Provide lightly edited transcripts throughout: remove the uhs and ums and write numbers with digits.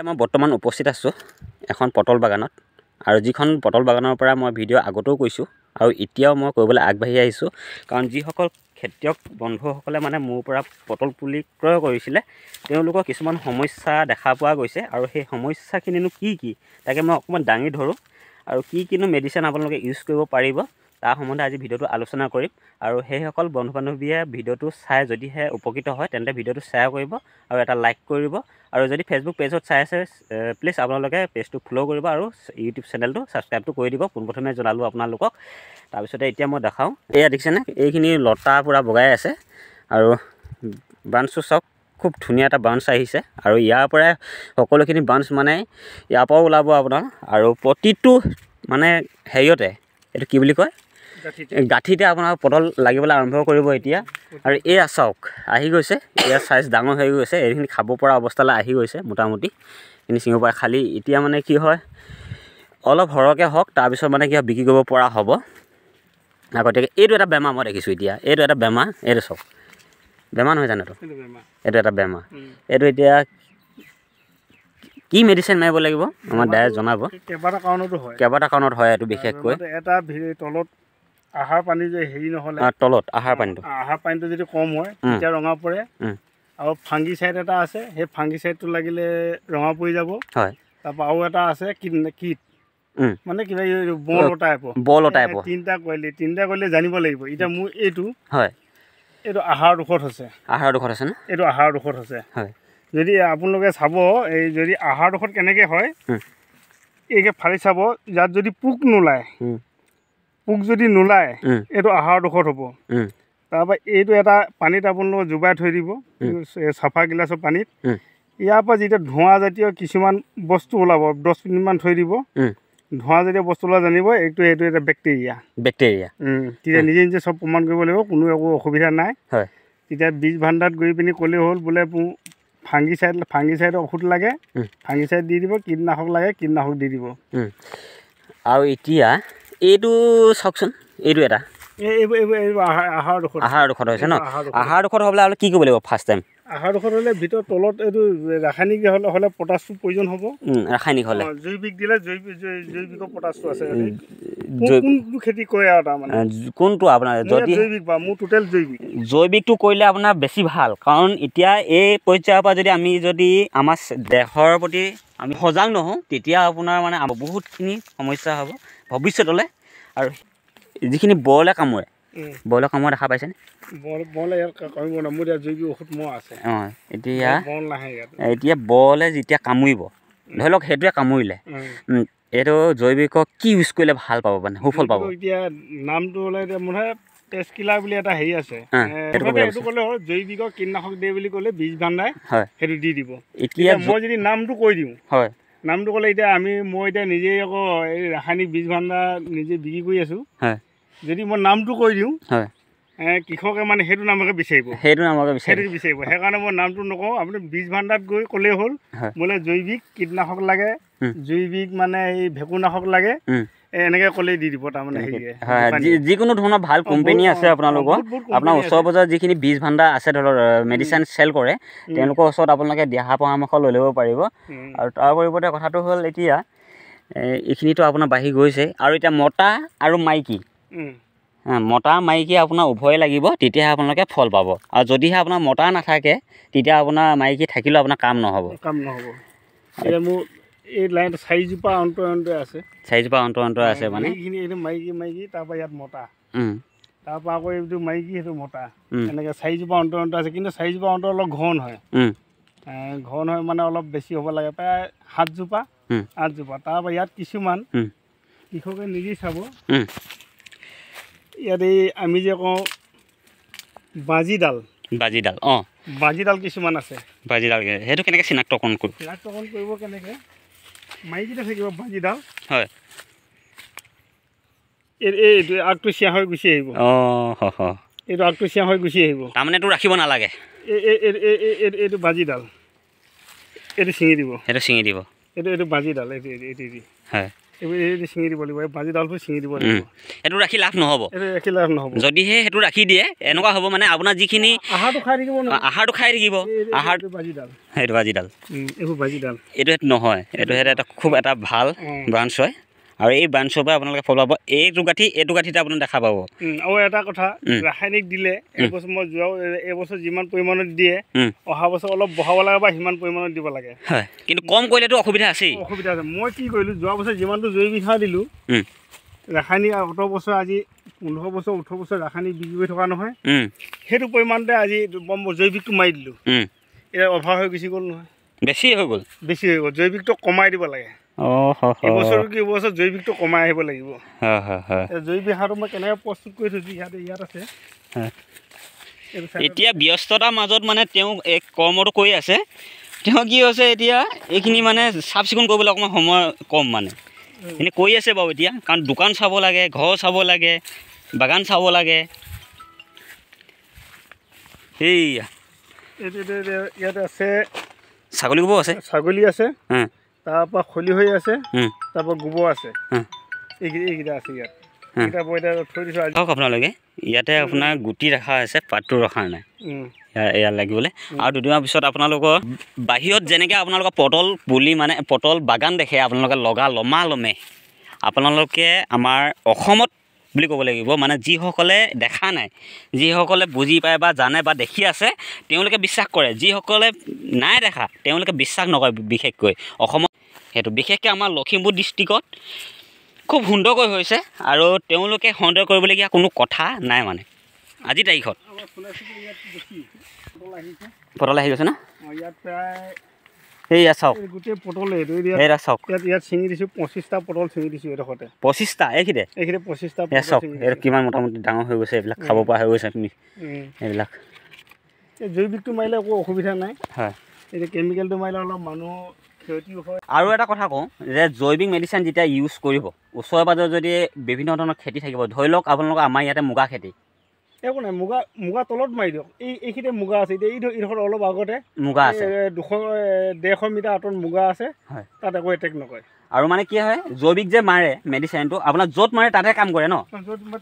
এতিয়া মই বৰ্তমান উপস্থিত আছোঁ এখন পটল বাগানত আৰু যিখন পটল বাগানৰ পৰা মই ভিডিঅ' আগতেও কৈছোঁ আৰু এতিয়াও মই কৰিবলৈ আগবাঢ়ি আহিছোঁ কাৰণ যিসকল খেতিয়ক বন্ধুসকলে মানে মোৰ পৰা পটল পুলি ক্ৰয় কৰিছিলে তেওঁলোকৰ কিছুমান সমস্যা দেখা পোৱা গৈছে আৰু সেই সমস্যাখিনিনো কি তাকে মই অকণমান দাঙি ধৰোঁ আৰু কিনো মেডিচিন আপোনালোকে ইউজ কৰিব পাৰিব তাৰ সম্বন্ধে আজি ভিডিঅ'টো আলোচনা কৰিম আৰু সেইসকল বন্ধু বান্ধৱীয়ে ভিডিঅ'টো চাই যদিহে উপকৃত হয় তেন্তে ভিডিঅ'টো শ্বেয়াৰ কৰিব আৰু এটা লাইক কৰিব আৰু যদি ফেচবুক পেজত চাই আছে প্লিজ আপোনালোকে পেজটো ফ'ল' কৰিব আৰু ইউটিউব চেনেলটো ছাবস্ক্ৰাইবটো কৰি দিব পোনপ্ৰথমে জনালোঁ আপোনালোকক তাৰপিছতে এতিয়া মই দেখাওঁ এয়া দেখিছেনে এইখিনি লতা পূৰা বগাই আছে আৰু ব্ৰাঞ্চটো চাওক খুব ধুনীয়া এটা ব্ৰাঞ্চ আহিছে আৰু ইয়াৰ পৰাই সকলোখিনি ব্ৰাঞ্চ মানে ইয়াৰ পৰাও ওলাব আপোনাৰ আৰু প্ৰতিটো মানে হেৰিয়তে এইটো কি বুলি কয় গাঁঠিতে আপোনাৰ পটল লাগিবলৈ আৰম্ভ কৰিব এতিয়া আৰু এয়া চাওক আহি গৈছে ইয়াৰ চাইজ ডাঙৰ হৈ গৈছে এইখিনি খাব পৰা অৱস্থালৈ আহি গৈছে মোটামুটি এইখিনি ছিঙিব পাৰে খালি এতিয়া মানে কি হয় অলপ সৰহকৈ হওক তাৰপিছত মানে কি হয় বিক্ৰী কৰিব পৰা হ'ব আগতীয়াকৈ এইটো এটা বেমাৰ মই দেখিছোঁ এতিয়া এইটো এটা বেমাৰ এইটো চাওক বেমাৰ নহয় জানো এইটো এটা বেমাৰ এইটো এতিয়া কি মেডিচিন মাৰিব লাগিব আমাৰ ডাইৰেক্ট জনাব কেইবাটা কাৰণত হয় এইটো বিশেষকৈ এটা তলত আহাৰ পানী যে হেৰি নহ'লে তলত আহাৰ পানীটো যদি কম হয় তেতিয়া ৰঙা পৰে আৰু ফাংগিচাইড এটা আছে সেই ফাংগিচাইডটো লাগিলে ৰঙা পৰি যাব হয় তাৰপৰা আৰু এটা আছে কীট মানে কিবা বল টাইপৰ তিনিটা কৰিলে জানিব লাগিব এতিয়া মোৰ এইটো হয় এইটো আহাৰ দোষত হৈছে নে এইটো আহাৰ দোষত হৈছে হয় যদি আপোনালোকে চাব এই যদি আহাৰ দোষত কেনেকৈ হয় এইকে ফালি চাব ইয়াত যদি পোক যদি নোলায় এইটো আহাৰ দোষত হ'ব তাৰপৰা এইটো এটা পানীত আপোনালোকে জুবাই থৈ দিব চাফা গিলাচৰ পানীত ইয়াৰ পৰা যেতিয়া ধোঁৱা জাতীয় কিছুমান বস্তু ওলাব 10 মিনিটমান থৈ দিব ধোঁৱা জাতীয় বস্তু ওলাই জানিব এইটো এটা বেক্টেৰিয়া তেতিয়া নিজে চব প্ৰমাণ কৰিব লাগিব কোনো একো অসুবিধা নাই হয় তেতিয়া বীজ ভাণ্ডাৰত গৈ পিনি ক'লেই হ'ল বোলে ফাংগিচাইড ঔষধ লাগে ফাংগিচাইড দি দিব কীটনাশক লাগে কীটনাশক দি দিব আৰু এতিয়া এইটো চাওকচোন এইটো এটা আহাৰ দোষত হৈছে ন আহাৰ দোষত হ'বলৈ আৰু কি কৰিব লাগিব ফাৰ্ষ্ট টাইম আহাৰ দোষত হ'লে ভিতৰত তলত এইটো ৰাসায়নিক হ'লে পটাছটো প্ৰয়োজন হ'ব ৰাসায়নিক হ'লে জৈৱিক দিলে জৈৱিকৰ পটাছটো আছে কোনটো খেতি কৰে আৰু তাৰমানে কোনটো আপোনাৰ যদি জৈৱিক বা মোৰ টোটেল জৈৱিকটো কৰিলে আপোনাৰ বেছি ভাল কাৰণ এতিয়া এই পৰ্যায়ৰ পৰা যদি আমাৰ দেহৰ প্ৰতি আমি সজাগ নহওঁ তেতিয়া আপোনাৰ মানে বহুতখিনি সমস্যা হ'ব ভৱিষ্যতলৈ আৰু যিখিনি বৰলে কামোৰে দেখা পাইছেনে এতিয়া বৰলে যেতিয়া কামুৰিব ধৰি লওক সেইটোৱে কামুৰিলে এইটো জৈৱিকক কি ইউজ কৰিলে ভাল পাব মানে সুফল পাব এতিয়া নামটো হ'লে এতিয়া মানে পেষ্ট কিলাৰ বুলি এটা হেৰি আছে এইটো ক'লে হ'ল জৈৱিকৰ কীটনাশক দিয়ে বুলি ক'লে বীজ ভাণ্ডাই সেইটো দি দিব এতিয়া মই যদি নামটো কৈ দিওঁ হয় নামটো ক'লে এতিয়া মই এতিয়া নিজেই আকৌ এই ৰাসায়নিক বীজ ভাণ্ডাৰ নিজে বিক্ৰী কৰি আছোঁ যদি মই নামটো কৈ দিওঁ হয় কৃষকে মানে সেইটো নামকে বিচাৰিব সেইকাৰণে মই নামটো নকওঁ আপুনি বীজ ভাণ্ডাৰত গৈ ক'লেই হ'ল বোলে জৈৱিক কীটনাশক লাগে জৈৱিক মানে এই ভেকুৰনাশক লাগে এনেকৈ ক'লেই দি দিব তাৰমানে যিকোনো ধৰণৰ ভাল কোম্পানী আছে আপোনালোকৰ আপোনাৰ ওচৰ পাজৰৰ যিখিনি বীজ ভাণ্ডাৰ আছে ধৰক মেডিচিন চেল কৰে তেওঁলোকৰ ওচৰত আপোনালোকে দিহা পৰামৰ্শ লৈ ল'ব পাৰিব আৰু তাৰ পৰিৱৰ্তে কথাটো হ'ল এতিয়া এইখিনিতো আপোনাৰ বাঢ়ি গৈছে আৰু এতিয়া মতা আৰু মাইকী মতা মাইকী আপোনাৰ উভয়ে লাগিব তেতিয়াহে আপোনালোকে ফল পাব আৰু যদিহে আপোনাৰ মতা নাথাকে তেতিয়া আপোনাৰ মাইকী থাকিলেও আপোনাৰ কাম নহ'ব এতিয়া মোৰ এই লাইন 4জোপা অন্তৰ আছে 4জোপা অন্তৰ আছে মানে এইখিনি এইটো মাইকী তাৰপৰা ইয়াত মতা তাৰপৰা আকৌ এইটো মাইকী সেইটো মতা এনেকৈ 4জোপা অন্তৰ আছে কিন্তু 4জোপা অন্তৰ অলপ ঘন হয় মানে অলপ বেছি হ'ব লাগে প্ৰায় 7জোপা 8জোপা তাৰপৰা ইয়াত কিছুমান কৃষকে নিজেই চাব ইয়াত এই আমি যে কওঁ বাজিডাল কিছুমান আছে সেইটো কেনেকৈ চিনাক্তকৰণ কৰিব কেনেকৈ মাইকীতে থাকিব বাজিডাল হয় এইটো আগটো চিঞা হৈ গুচি আহিব এইটো আগটো চিঞা হৈ গুচি আহিব তাৰমানে এইটো ৰাখিব নালাগে এইটো বাজিডাল এইটো ছিঙি দিব এইটো বাজিডাল এইটো হয় এইবোৰ ছিঙি দিব লাগিব, এই বাজি ডালবোৰ ছিঙি দিব লাগিব। সেইটো ৰাখি লাভ নহ'ব, এইটো ৰাখি লাভ নহ'ব। যদিহে সেইটো ৰাখি দিয়ে এনেকুৱা হ'ব মানে আপোনাৰ যিখিনি আহাৰটো খাই থাকিব নহয়, আহাৰটো খাই থাকিব। আহাৰটো বাজি ডাল, সেইটো বাজি ডাল, এইবোৰ বাজি ডাল। এইটো সেইটো নহয়, এইটো সেইটো এটা খুব এটা ভাল ব্ৰাঞ্চ হয়। আৰু এই ব্ৰাঞ্চৰ পৰা আপোনালোকে ফল পাব। এইটো গাঁঠিতে আপোনাৰ দেখা পাব। আৰু এটা কথা, ৰাসায়নিক দিলে এইবছৰ মই এইবছৰ যিমান পৰিমাণত দিয়ে অহা বছৰ অলপ বঢ়াব লাগে বা সিমান পৰিমাণত দিব লাগে। হয়, কিন্তু কম কৰিলেতো অসুবিধা আছেই। অসুবিধা আছে। মই কি কৰিলোঁ, যোৱা বছৰ যিমানটো জৈৱিক সাৰ দিলোঁ, ৰাসায়নিক অত বছৰ আজি 15 বছৰ 18 বছৰ ৰাসায়নিক বিক্ৰী কৰি থকা নহয়, সেইটো পৰিমাণতে আজি জৈৱিকটো মাৰি দিলোঁ। এতিয়া অভাৰ হৈ গুচি গ'ল নহয়, বেছি হৈ গ'ল। জৈৱিকটো কমাই দিব লাগে। এইবছৰ জৈৱিকটো কমাই আহিব লাগিব। জৈৱিক সাৰটো মই কেনেকৈ প্ৰস্তুত কৰি থৈছোঁ ইয়াত আছে। এতিয়া ব্যস্ততাৰ মাজত মানে তেওঁ এক কৰ্মটো কৰি আছে। তেওঁ কি হৈছে এতিয়া এইখিনি মানে চাফ চিকুণ কৰিবলৈ অকণমান সময় কম মানে এনে কৰি আছে বাৰু এতিয়া, কাৰণ দোকান চাব লাগে, ঘৰ চাব লাগে, বাগান চাব লাগে। সেইয়া ইয়াত আছে ছাগলী গোবৰ আছে, ছাগলী আছে, তাৰপৰা খলি আছে, তাৰপৰা গোবৰ আছে, এইকেইটা আছে ইয়াত। থৈ দিছোঁ আজি। আপোনালোকে ইয়াতে আপোনাৰ গুটি ৰখা আছে, পাতটো ৰখা নাই ইয়াত লাগিবলৈ। আৰু দুদিনমানৰ পিছত আপোনালোকৰ বাহিৰত যেনেকৈ আপোনালোকৰ পটল পুলি মানে পটল বাগান দেখে আপোনালোকে লমালমে, আপোনালোকে আমাৰ অসমত বুলি ক'ব লাগিব, মানে যিসকলে দেখা নাই, যিসকলে বুজি পায় বা জানে বা দেখি আছে তেওঁলোকে বিশ্বাস কৰে, যিসকলে নাই দেখা তেওঁলোকে বিশ্বাস নকৰে। বিশেষকৈ অসমত সেইটো বিশেষকৈ আমাৰ লখিমপুৰ ডিষ্ট্ৰিক্টত খুব সুন্দৰকৈ হৈছে, আৰু তেওঁলোকে সন্দেহ কৰিবলগীয়া কোনো কথা নাই মানে আজিৰ তাৰিখত। পটল আহি গৈছে ন, ইয়াত প্ৰায় এইয়া চাওক, গোটেই পটল এইয়া চাওক, ইয়াত ছিঙি দিছোঁ 25টা পটল ছিঙি দিছোঁ এডোখৰতে। 25টা এইখিনিতে 25টা এয়া চাওক, এইটো কিমান মোটামুটি ডাঙৰ হৈ গৈছে, এইবিলাক খাব পৰা হৈ গৈছে। আপুনি এইবিলাক জৈৱিকটো মাৰিলে একো অসুবিধা নাই। হয়, এতিয়া কেমিকেলটো মাৰিলে অলপ মানুহ ক্ষতি হয়। আৰু এটা কথা কওঁ যে জৈৱিক মেডিচিন যেতিয়া ইউজ কৰিব, ওচৰে পাজৰে যদি বিভিন্ন ধৰণৰ খেতি থাকিব, ধৰি লওক আপোনালোকৰ আমাৰ ইয়াতে মুগা খেতি, একো নাই, মুগা তলত মাৰি দিয়ক। এইখিনিতে মুগা আছে, এতিয়া এইডোখৰত অলপ আগতে মুগা আছে, 150 মিটাৰ আঁতৰত মুগা আছে, তাত একো এটেক নকৰে। আৰু মানে কি হয়, জৈৱিক যে মাৰে মেডিচিনটো আপোনাৰ য'ত মাৰে তাতে কাম কৰে ন,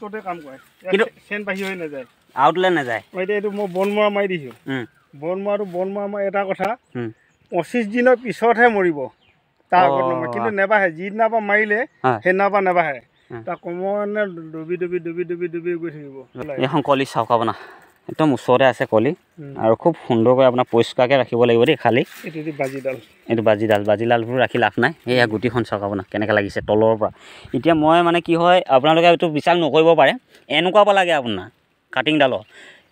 ত'তে কাম কৰে, কিন্তু চেন বাঢ়ি হৈ নাযায়, আউটলে নাযায়। এতিয়া এইটো মই বনমৰা মাৰি দিছোঁ, বনমৰা মাৰি এটা কথা 25 দিনৰ পিছতহে মৰিব, তাৰ আগত নমৰে, কিন্তু নেবাঢ়ে। যিদিনাৰ পৰা মাৰিলে সেইদিনাৰ পৰা নেবাঢ়ে, তাৰ ক্ৰমান্বয়ে ডুবি গৈ থাকিব। এইখন কলি চাওক আপোনাৰ একদম ওচৰতে আছে কলি, আৰু খুব সুন্দৰকৈ আপোনাৰ পৰিষ্কাৰকৈ ৰাখিব লাগিব দেই। খালী এইটো বাজিডালবোৰ ৰাখি লাভ নাই। সেয়া গুটিখন চাওক আপোনাৰ কেনেকৈ লাগিছে তলৰ পৰা। এতিয়া মই মানে কি হয়, আপোনালোকে এইটো বিশ্বাস নকৰিব পাৰে, এনেকুৱা পৰা লাগে আপোনাৰ কাটিংডালৰ,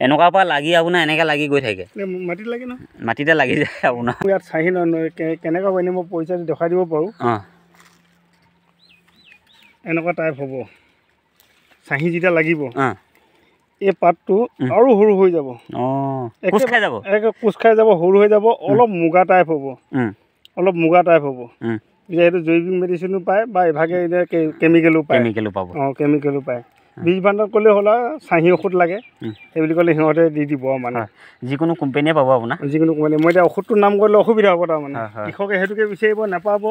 এনেকুৱা পৰা লাগি আপোনাৰ এনেকৈ লাগি গৈ থাকে, মাটিত লাগে ন, মাটিতে লাগি যায় আপোনাৰ। ইয়াত চাহি কেনেকুৱা কৰিলে মই পইচা দেখাই দিব পাৰোঁ। এনেকুৱা টাইপ হ'ব, চাহি যেতিয়া লাগিব এই পাতটো আৰু সৰু হৈ যাব, কোচ খাই যাব, সৰু হৈ যাব, অলপ মুগা টাইপ হ'ব, এতিয়া এইটো জৈৱিক মেডিচিনো পায় বা ইভাগে এতিয়া কেমিকেলো পাব। কেমিকেলো পায়। বীজ ভাণ্ডাৰত ক'লে হ'ল আৰু চাহি ঔষধ লাগে সেইবুলি ক'লে সিহঁতে দি দিব। মানে যিকোনো কোম্পানীয়ে পাব আপোনাৰ, যিকোনো কোম্পানী। মই এতিয়া ঔষধটোৰ নাম কৰিলে অসুবিধা হ'ব, তাৰমানে কৃষকে সেইটোকে বিচাৰিব নাপাব।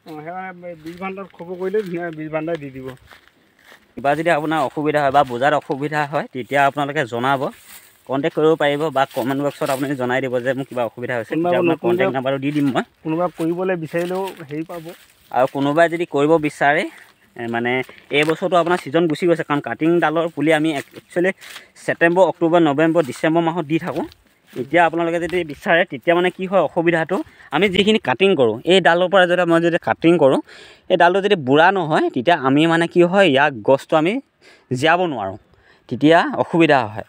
সেইকাৰণে বীজ ভাণ্ডাৰত খবৰ কৰিলে ধুনীয়া বীজ ভাণ্ডাৰ দি দিব। কিবা যদি আপোনাৰ অসুবিধা হয় বা বুজাত অসুবিধা হয় তেতিয়া আপোনালোকে জনাব, কণ্টেক্ট কৰিব পাৰিব, বা কমেণ্ট বক্সত আপুনি জনাই দিব যে মোৰ কিবা অসুবিধা হৈছে, আপোনাৰ কণ্টেক্ট নাম্বাৰটো দি দিম মই। কোনোবা কৰিবলৈ বিচাৰিলেও হেৰি পাব। আৰু কোনোবাই যদি কৰিব বিচাৰে, মানে এই বছৰটো আপোনাৰ ছিজন গুচি গৈছে, কাৰণ কাটিংডালৰ পুলি আমি একচুৱেলি ছেপ্টেম্বৰ, অক্টোবৰ, নৱেম্বৰ, ডিচেম্বৰ মাহত দি থাকোঁ। এতিয়া আপোনালোকে যদি বিচাৰে তেতিয়া মানে কি হয়, অসুবিধাটো আমি যিখিনি কাটিং কৰোঁ, এই ডালৰ পৰা মই যদি কাটিং কৰোঁ, এই ডালটো যদি বুঢ়া নহয় তেতিয়া আমি মানে কি হয়, ইয়াক গছটো আমি জীয়াব নোৱাৰোঁ, তেতিয়া অসুবিধা হয়।